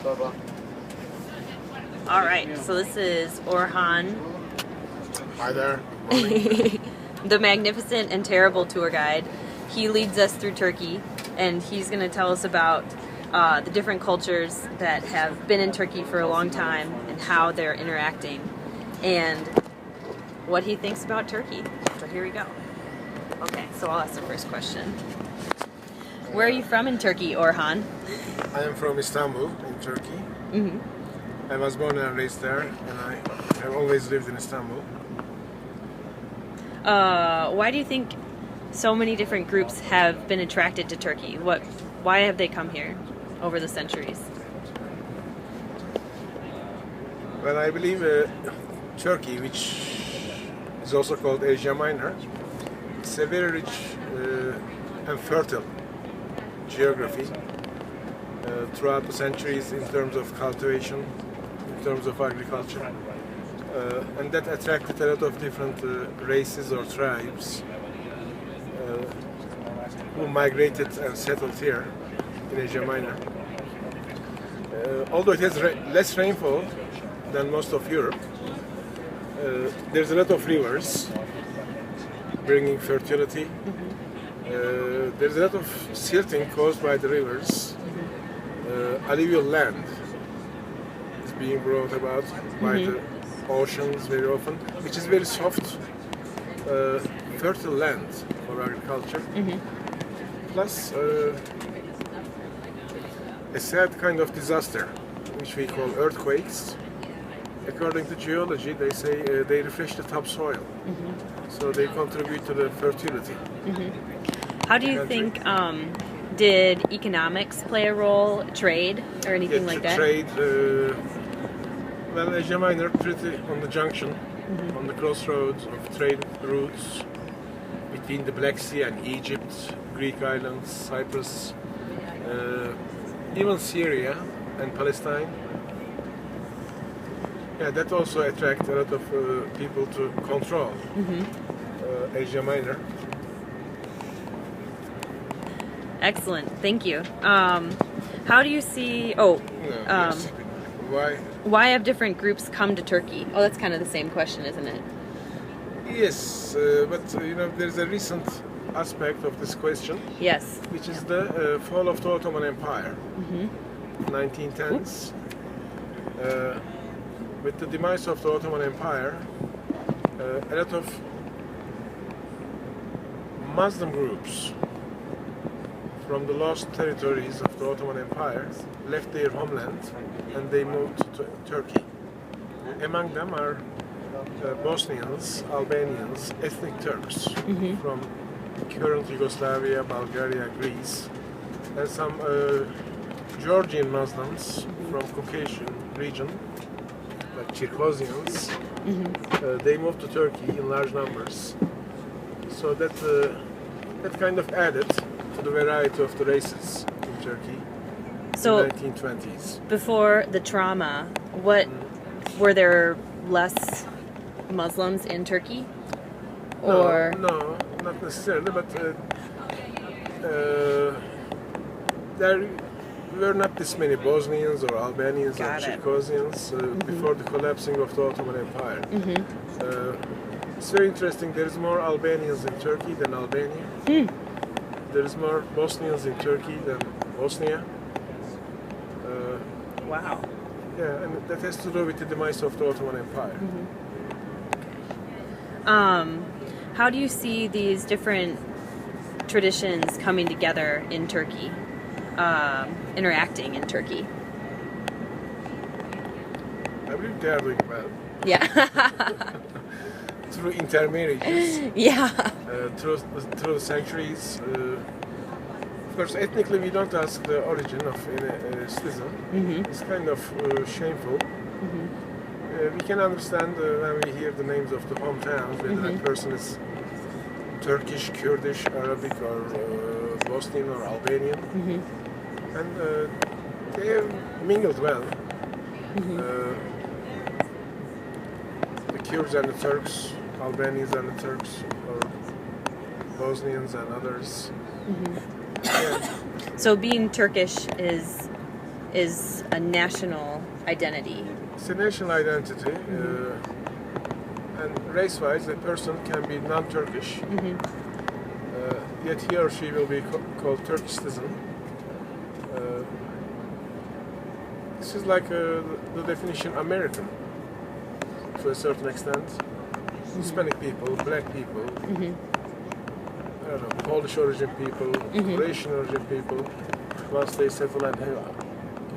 All right, so this is Orhan, Hi there. the magnificent and terrible tour guide. He leads us through Turkey, and he's going to tell us about the different cultures that have been in Turkey for a long time and how they're interacting, and what he thinks about Turkey. So here we go. Okay, so I'll ask the first question. Where are you from in Turkey, Orhan? I am from Istanbul, in Turkey. Mm-hmm. I was born and raised there, and I have always lived in Istanbul. Why do you think so many different groups have been attracted to Turkey? Why have they come here over the centuries? Well, I believe Turkey, which is also called Asia Minor, it's a very rich and fertile geography throughout the centuries in terms of cultivation, in terms of agriculture. And that attracted a lot of different races or tribes who migrated and settled here in Asia Minor. Although it has less rainfall than most of Europe, there's a lot of rivers bringing fertility. There's a lot of silting caused by the rivers. Alluvial land is being brought about by the oceans very often, which is very soft, fertile land for agriculture. Plus a sad kind of disaster, which we call earthquakes. According to geology, they say they refresh the topsoil, so they contribute to the fertility. How do you think, did economics play a role, trade, or anything like that? Trade, well, Asia Minor pretty on the junction, on the crossroads of trade routes between the Black Sea and Egypt, Greek islands, Cyprus, even Syria and Palestine. Yeah, that also attracts a lot of people to control Asia Minor. Excellent, thank you. How do you see? Yes. Why have different groups come to Turkey? Oh, that's kind of the same question, isn't it? Yes, but there's a recent aspect of this question. Yes. Which is the fall of the Ottoman Empire, 1910s. With the demise of the Ottoman Empire, a lot of Muslim groups from the lost territories of the Ottoman Empire left their homeland and they moved to Turkey. Among them are Bosnians, Albanians, ethnic Turks from current Yugoslavia, Bulgaria, Greece, and some Georgian Muslims from Caucasian region, like Circassians. They moved to Turkey in large numbers. So that kind of added to the variety of the races in Turkey So, in the 1920s. Before the trauma, were there less Muslims in Turkey? Or No, not necessarily, but there were not this many Bosnians or Albanians or Circassians before the collapsing of the Ottoman Empire. It's very interesting. There is more Albanians in Turkey than Albania. There is more Bosnians in Turkey than Bosnia. Wow. Yeah, and that has to do with the demise of the Ottoman Empire. How do you see these different traditions coming together in Turkey, interacting in Turkey? I believe they are doing well. Yeah. Through intermarriages. Yeah. Through the centuries. Of course, ethnically, we don't ask the origin of any citizen. It's kind of shameful. We can understand when we hear the names of the hometowns, whether that person is Turkish, Kurdish, Arabic, or Bosnian or Albanian. And they have mingled well. The Kurds and the Turks, Albanians and the Turks, or Bosnians and others. Yeah. So being Turkish is is a national identity. It's a national identity, and race-wise, a person can be non-Turkish, yet he or she will be called Turkish citizen. This is like the definition American, to a certain extent. Hispanic people, black people, I don't know, Polish origin people, Croatian origin people, once they settle and have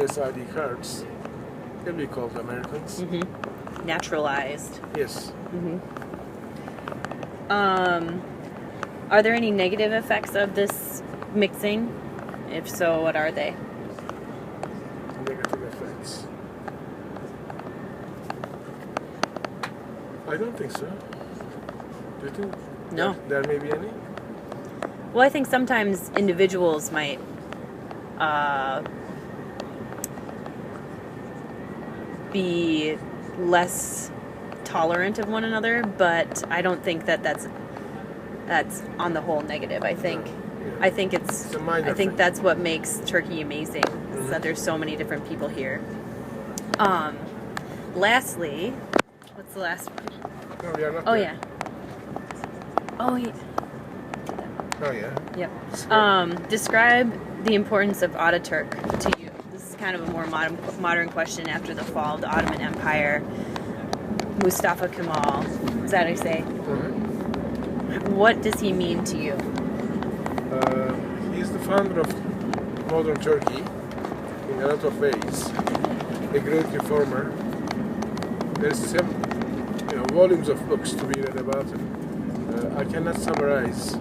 US ID cards, they'll be called Americans. Naturalized. Yes. Are there any negative effects of this mixing? If so, what are they? Negative effects. I don't think so. Do you think No. there may be any? Well, I think sometimes individuals might be less tolerant of one another, but I don't think that that's on the whole negative. I think It's a minor I think thing. that's what makes Turkey amazing, is that there's so many different people here. Lastly, what's the last one? No, we are not Oh there. yeah. Oh yeah. Oh yeah. Yep. So- Describe the importance of Ataturk to you. This is kind of a more modern question after the fall of the Ottoman Empire. Mustafa Kemal. Is that how you say? What does he mean to you? He's the founder of modern Turkey in a lot of ways. A great reformer. There's some, volumes of books to be read about him. I cannot summarize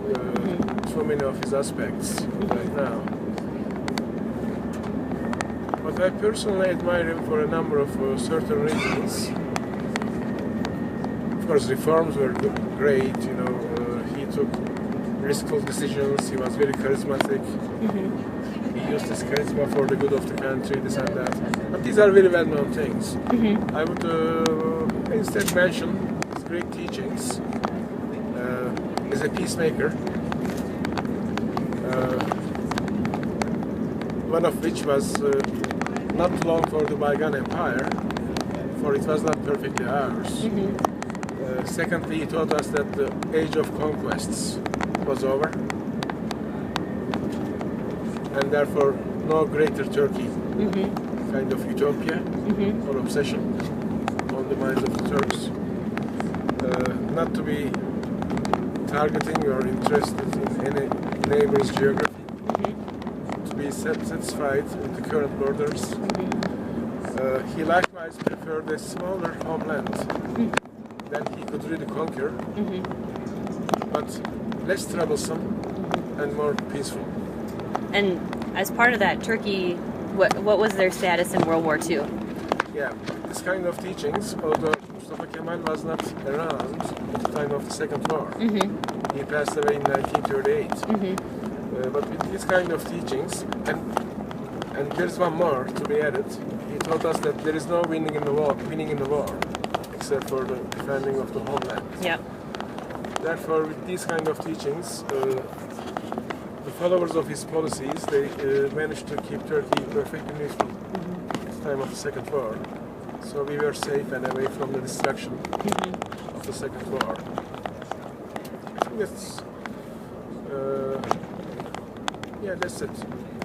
so many of his aspects right now. But I personally admire him for a number of certain reasons. Of course, reforms were great. He took riskful decisions. He was very charismatic. He used his charisma for the good of the country, this and that. But these are very well-known things. I would instead mention his great teachings. As a peacemaker, one of which was not too long for the Bygone Empire, for it was not perfectly ours. Secondly, he taught us that the age of conquests was over, and therefore no greater Turkey, kind of utopia or obsession on the minds of the Turks. Not to be targeting or interested in any neighbor's geography, to be satisfied with the current borders. He likewise preferred a smaller homeland than he could really conquer, but less troublesome and more peaceful. And as part of that, Turkey, what was their status in World War II? Yeah, this kind of teachings, although Mustafa Kemal was not around at the time of the Second War. He passed away in 1938. But with this kind of teachings, and there's one more to be added, he taught us that there is no winning in the war, except for the defending of the homeland. Yep. Therefore, with these kind of teachings, the followers of his policies, they managed to keep Turkey perfectly neutral at the time of the Second War. So we were safe and away from the destruction of the Second War. I think that's it.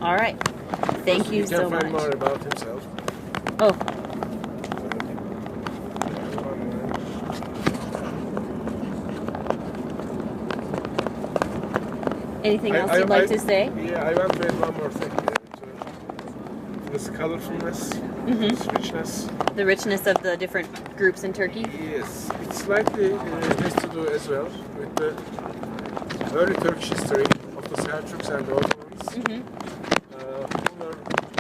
All right. Thank you so can much. find more about himself. Oh, anything else you'd like to say? Yeah, I want to add one more thing. This colorfulness, this richness. The richness of the different groups in Turkey? Yes, it slightly has to do as well with the early Turkish history of the Selçuks and the Ottomans, who were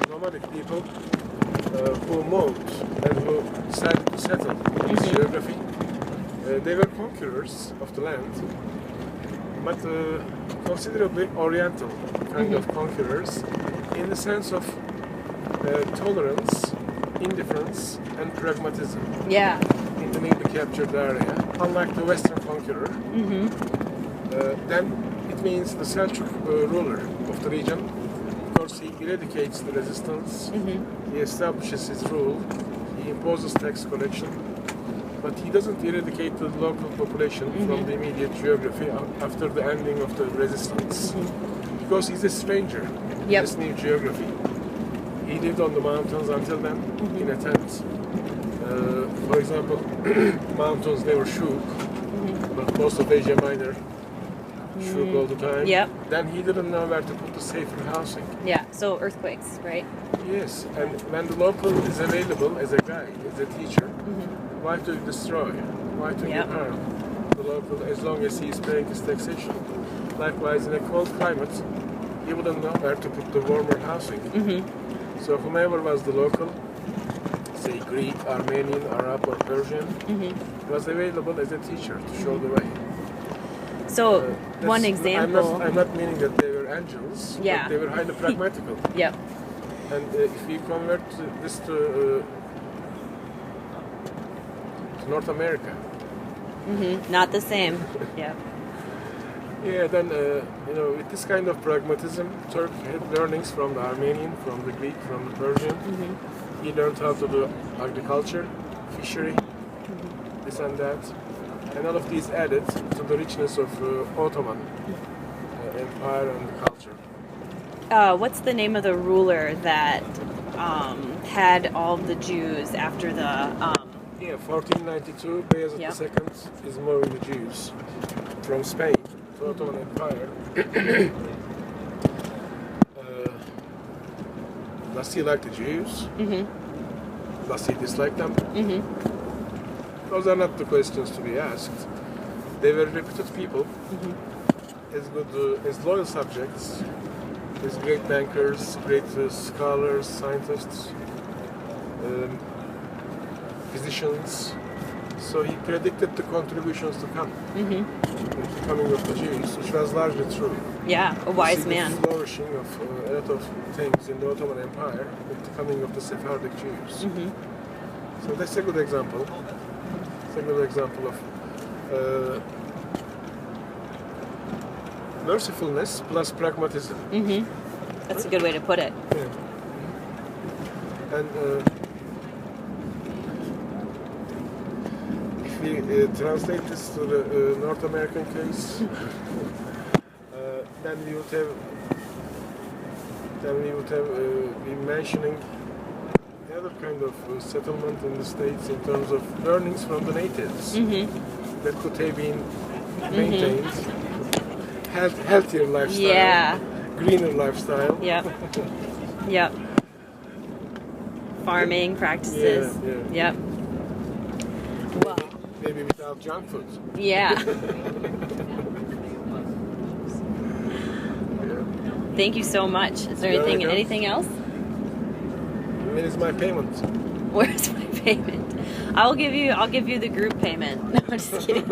nomadic people who moved and who decided to settle in this geography. They were conquerors of the land, but considerably oriental kind of conquerors, in the sense of tolerance, indifference, and pragmatism Yeah. in the newly captured area. Unlike the Western conqueror, then it means the Selçuk ruler of the region course, he eradicates the resistance. He establishes his rule. He imposes tax collection. But he doesn't eradicate the local population from the immediate geography after the ending of the resistance. Because he's a stranger in this new geography. He lived on the mountains until then, in a tent. For example, mountains never shook, but most of Asia Minor shook all the time. Then he didn't know where to put the safer housing. Yeah, so earthquakes, right? Yes, and when the local is available as a guide, as a teacher, why to destroy? Why to give harm? The local, as long as he is paying his taxation. Likewise, in a cold climate, he wouldn't know where to put the warmer housing. So whomever was the local, say Greek, Armenian, Arab, or Persian, was available as a teacher to show the way. So one example. I'm not meaning that they were angels, but they were highly pragmatical. And if we convert this to North America, not the same. Then with this kind of pragmatism, Turk had learnings from the Armenian, from the Greek, from the Persian. He learned how to do agriculture, fishery, this and that, and all of these added to the richness of Ottoman Empire and culture. What's the name of the ruler that had all the Jews after the? 1492, Bayezid II is moving the Jews from Spain to Ottoman Empire. Does he like the Jews? Does he dislike them? Those are not the questions to be asked. They were reputed people, as good, as loyal subjects, as great bankers, great scholars, scientists, physicians. So he predicted the contributions to come. The coming of the Jews, which was largely true. A wise man. The flourishing of a lot of things in the Ottoman Empire with the coming of the Sephardic Jews. So that's a good example. It's a good example of mercifulness plus pragmatism. That's a good way to put it. And if we translate this to the North American case, then we would have been mentioning another kind of settlement in the States in terms of learnings from the natives that could have been maintained, healthier lifestyle, greener lifestyle. Farming practices. Well, maybe without junk food. Thank you so much. Is there anything else? Where is my payment? Where's my payment? I'll give you the group payment. No, I'm just kidding.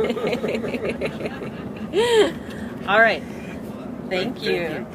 All right. Thank you.